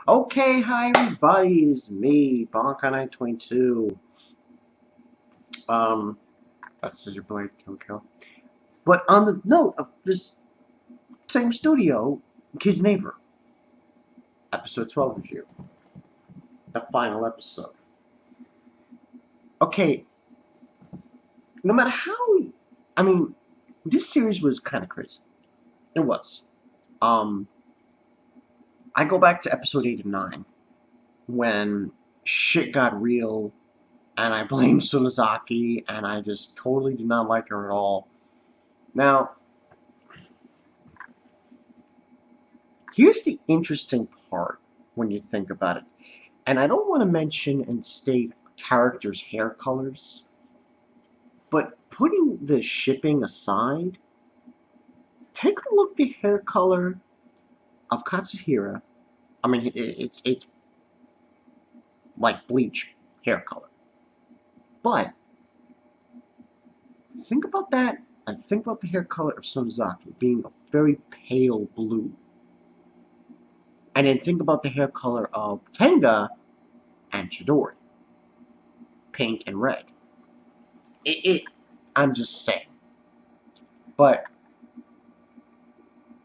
Okay, hi everybody, it is me, Bonkai922. Um, that's your boy, Kill. But on the note of this same studio, Kiznaiver, episode 12 review, the final episode. Okay, no matter how, I mean, this series was kind of crazy. It was. Um, I go back to episode 8 and 9, when shit got real, and I blame sonozaki, and I just totally did not like her at all. Now, here's the interesting part when you think about it. And I don't want to mention and state characters' hair colors, but putting the shipping aside, take a look at the hair color of Katsuhira. I mean, it's like bleach hair color. But think about that and think about the hair color of Sonozaki being a very pale blue. And then think about the hair color of Tenga and Chidori, pink and red. I'm just saying. But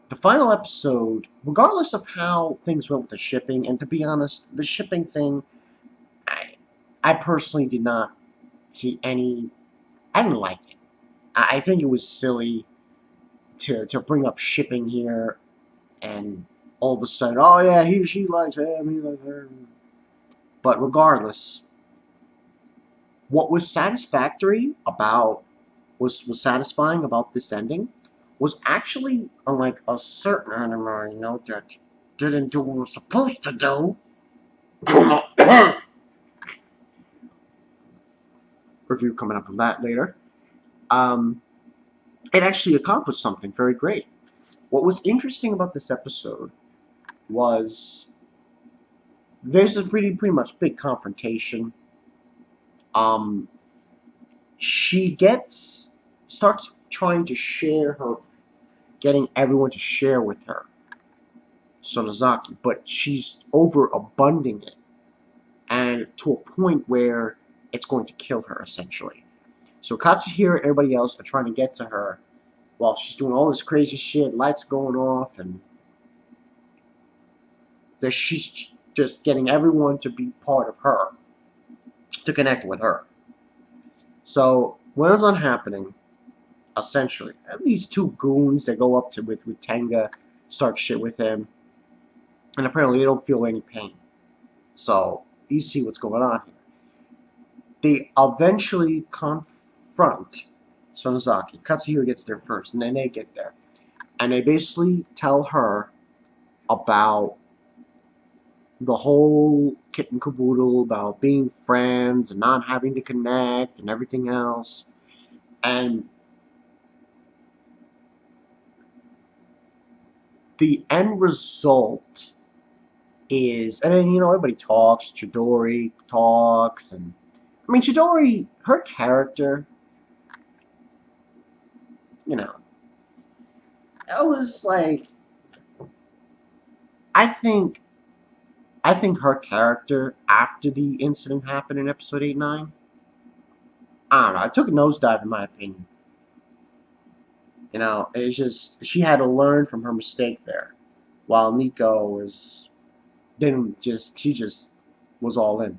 the final episode, regardless of how things went with the shipping, and to be honest, the shipping thing, I, I personally did not see any. I didn't like it. I think it was silly to bring up shipping here, and all of a sudden, oh yeah, she likes him, he likes her. But regardless, what was satisfactory about was satisfying about this ending was actually unlike a certain anime, that didn't do what it was supposed to do. Review coming up with that later. Um, it actually accomplished something very great. What was interesting about this episode was there's a pretty much big confrontation. Um, she starts trying to share her, getting everyone to share with her Sonozaki, but she's overabunding it, and to a point where it's going to kill her essentially. So Katsuhira and everybody else are trying to get to her while she's doing all this crazy shit, lights going off, and she's just getting everyone to be part of her, to connect with her. So what ends on happening, essentially, these two goons that go up to with Tenga start shit with him, and apparently they don't feel any pain. So you see what's going on here. They eventually confront Sonozaki. Katsuhiro gets there first, and then they get there. And they basically tell her about the whole kit and caboodle about being friends and not having to connect and everything else. And the end result is, and then, everybody talks, Chidori talks, and I mean, Chidori, her character, you know, it was like, I think, I think her character, after the incident happened in episode 8-9, I don't know, it took a nosedive in my opinion. It's just, she had to learn from her mistake there. While Nico she just was all in.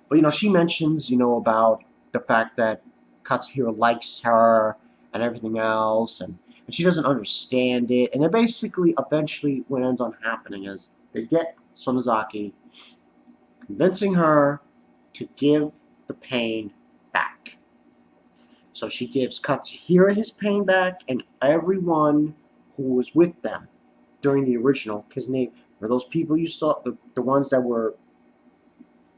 But, she mentions, about the fact that Katsuhiro likes her and everything else, and she doesn't understand it. And it basically, eventually, what ends on happening is they get Sonozaki, convincing her to give the pain back. So she gives Katsuhiro his pain back, and everyone who was with them during the original Kiznaiver, were those people you saw, the ones that were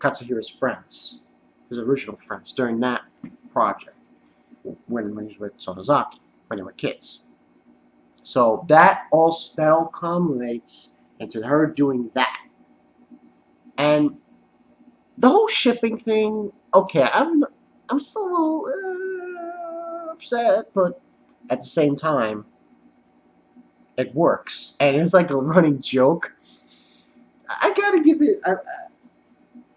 Katsuhira's friends, his original friends during that project, when he was with Sonozaki, when they were kids. So that all culminates into her doing that. And the whole shipping thing, okay, I'm still a little upset, but at the same time, it works, and it's like a running joke. I gotta give it.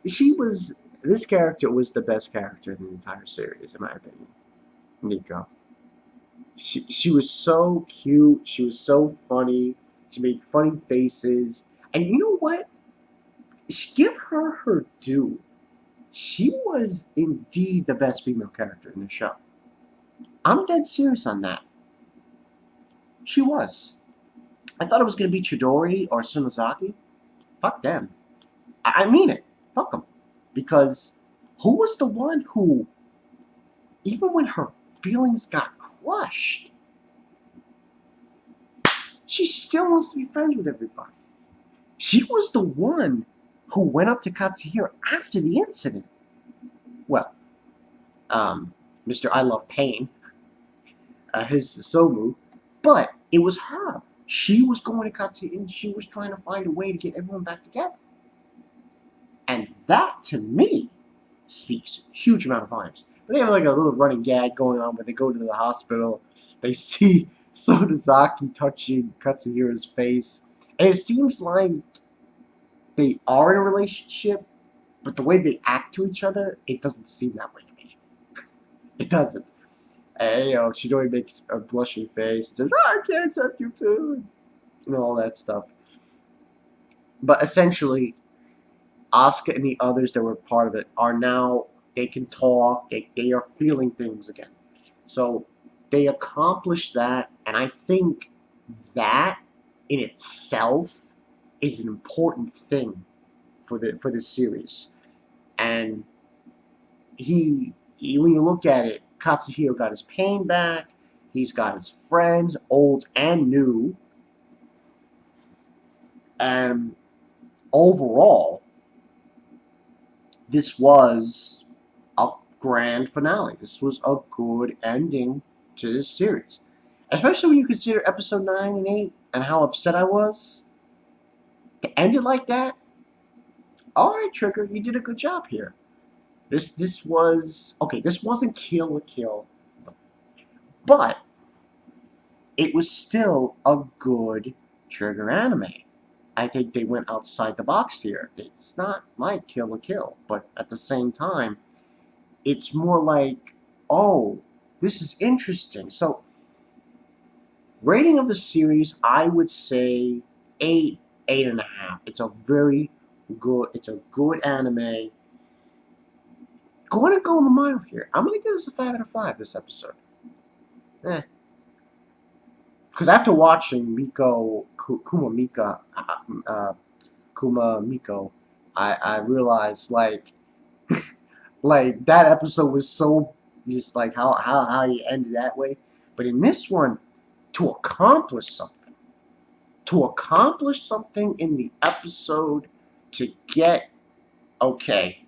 She was. This character was the best character in the entire series, in my opinion. Nico. She was so cute. She was so funny. She made funny faces. And you know what? Give her her due. She was indeed the best female character in the show. I'm dead serious on that. She was. I thought it was going to be Chidori or sonozaki. Fuck them. I mean it. Fuck them. Because who was the one who, even when her feelings got crushed, she still wants to be friends with everybody? She was the one who went up to Katsuhiro after the incident. Well, Mr. I Love Pain, his Somu, but it was her. She was going to Katsuhiro and she was trying to find a way to get everyone back together. And that, to me, speaks a huge amount of volumes. But they have like a little running gag going on where they go to the hospital. They see Sonozaki touching Katsuhiro's face. And it seems like they are in a relationship, but the way they act to each other, it doesn't seem that way to me. It doesn't. And, Chidori makes a blushing face and says, I can't accept you too. And all that stuff. But essentially, Asuka and the others that were part of it are now, they can talk, they are feeling things again. So they accomplished that, and I think that in itself is an important thing for this series. And when you look at it, Katsuhiro got his pain back. He's got his friends, old and new. And overall, this was a grand finale. This was a good ending to this series. Especially when you consider episode 9 and 8 and how upset I was. To end it like that, alright, Trigger, you did a good job here. This was, okay, this wasn't Kill la Kill, but it was still a good Trigger anime. I think they went outside the box here. It's not like Kill la Kill, but at the same time, it's more like, oh, this is interesting. So, rating of the series, I would say 8, 8.5. It's a very good, it's a good anime. Going to go on the mile here. I'm going to give this a 5 out of 5 this episode. Because after watching Kuma Miko, I realized like that episode was so just like how he ended that way. But in this one, to accomplish something in the episode, to get, okay,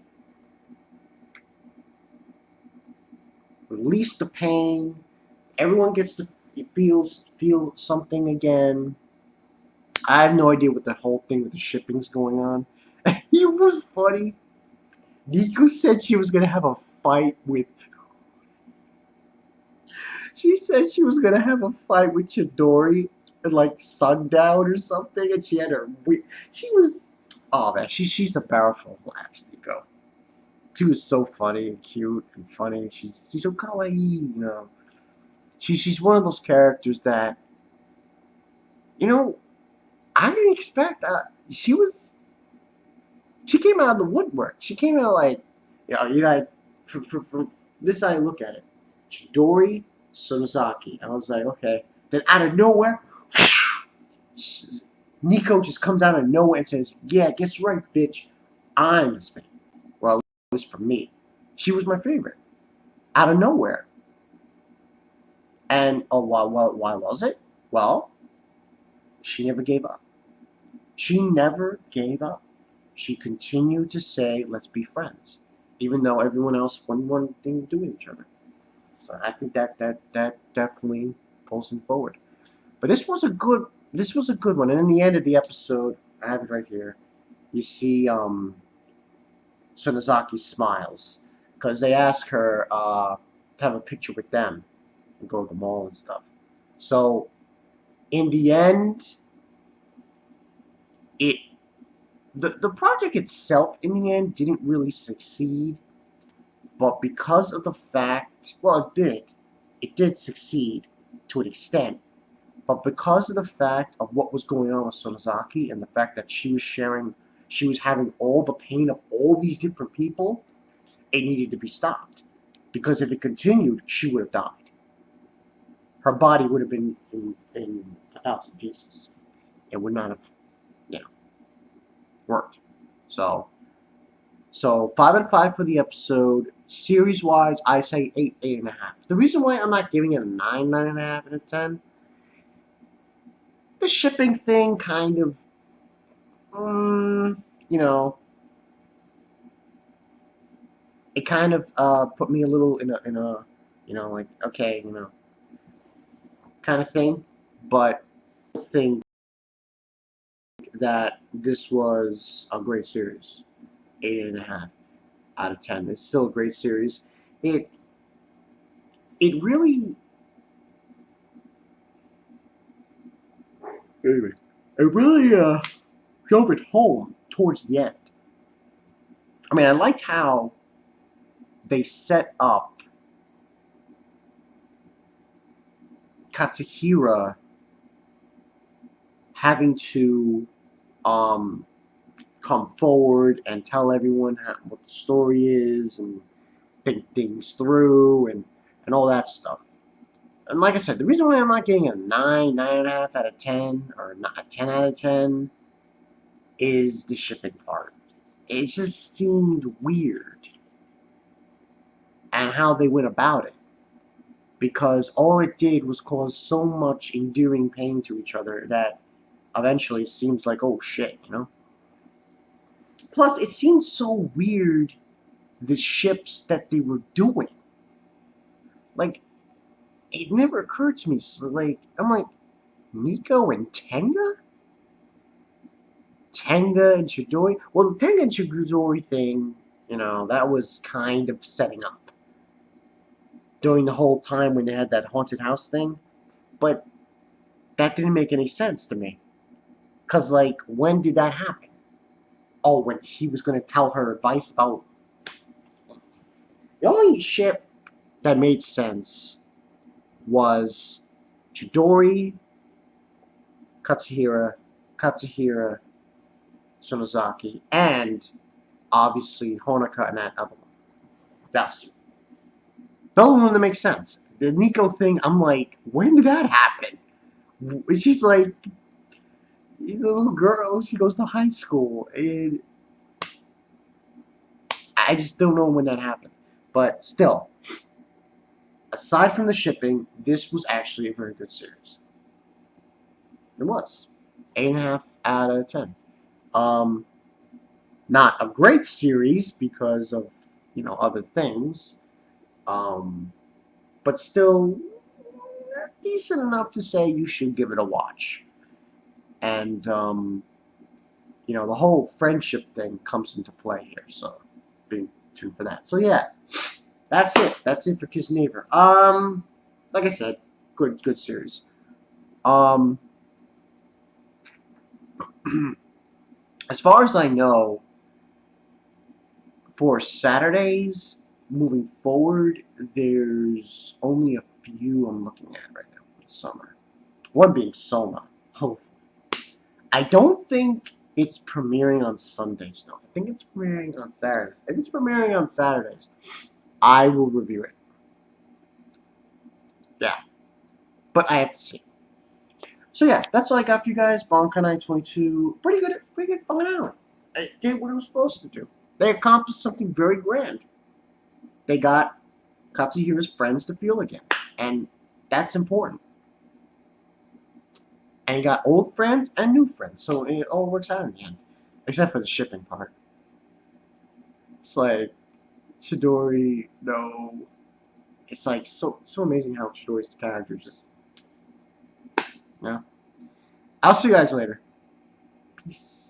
release the pain, everyone gets to feel something again. I have no idea what the whole thing with the shipping's going on. It was funny. Nico said she was gonna have a fight with. She said she was gonna have a fight with Chidori at like sundown or something, and she had her. She was. Oh man, she's a powerful blast, Nico. She was so funny and cute and funny. She's so kawaii. She's one of those characters that, I didn't expect. She came out of the woodwork. She came out like, from this I look at it. Chidori, Sonozaki. I was like, okay. Then out of nowhere, Nico just comes out of nowhere and says, yeah, guess right, bitch. I'm his favorite. Well, at least for me. She was my favorite. Out of nowhere. And, why was it? Well, she never gave up. She never gave up. She continued to say, let's be friends. Even though everyone else wanted one thing to do with each other. So I think that definitely pulls him forward. But this was a good one. And in the end of the episode, I have it right here. You see Sonozaki smiles. Because they ask her to have a picture with them. And go to the mall and stuff. So, in the end, the project itself in the end didn't really succeed, but because of the fact, well, it did succeed to an extent, but because of the fact of what was going on with Sonozaki and the fact that she was having all the pain of all these different people, it needed to be stopped. Because if it continued, she would have died. Her body would have been in 1,000 pieces. It would not have, you know, worked. So 5 out of 5 for the episode. Series wise, I say 8, 8.5. The reason why I'm not giving it a 9, 9.5 out of 10, the shipping thing kind of, you know, it kind of put me a little in a you know, like, okay, you know, kind of thing. But I think that this was a great series. 8.5 out of 10. It's still a great series. It it really anyway, it really drove it home towards the end. I mean, I liked how they set up Katsuhira having to um, come forward and tell everyone what the story is and think things through and all that stuff. And like I said, the reason why I'm not getting a 9, 9.5 out of 10, or not a 10 out of 10, is the shipping part. It just seemed weird and how they went about it. Because all it did was cause so much endearing pain to each other that eventually it seems like, oh shit, you know? Plus, it seemed so weird, the ships that they were doing. Like, it never occurred to me. So, like, I'm like, Nico and Tenga? Tenga and chidori? Well, the Tenga and chidori thing, you know, that was kind of setting up during the whole time when they had that haunted house thing. But that didn't make any sense to me. Because, like, when did that happen? Oh, when he was going to tell her advice about... The only ship that made sense was Chidori, Katsuhira, Sonozaki, and obviously Honoka and that other one. That's the only one that makes sense. The Nico thing, I'm like, when did that happen? She's like, she's a little girl, she goes to high school, and I just don't know when that happened. But still, aside from the shipping, this was actually a very good series. It was. 8.5 out of 10. Um, Not a great series because of, you know, other things. But still decent enough to say you should give it a watch. And, you know, the whole friendship thing comes into play here, so be tuned for that. So, yeah, that's it. That's it for Kiznaiver. Like I said, good series. As far as I know, for Saturdays moving forward, there's only a few I'm looking at right now for the summer. One being Soma. Oh, I don't think it's premiering on Sundays, though. I think it's premiering on Saturdays. If it's premiering on Saturdays, I will review it. Yeah. But I have to see. So yeah, that's all I got for you guys. Bankai 22. Pretty good finale. It did what it was supposed to do. They accomplished something very grand. They got Katsuhira's friends to feel again. And that's important. And he got old friends and new friends. So it all works out in the end. Except for the shipping part. It's like, Chidori, no. It's like so amazing how Chidori's character just, you know. I'll see you guys later. Peace.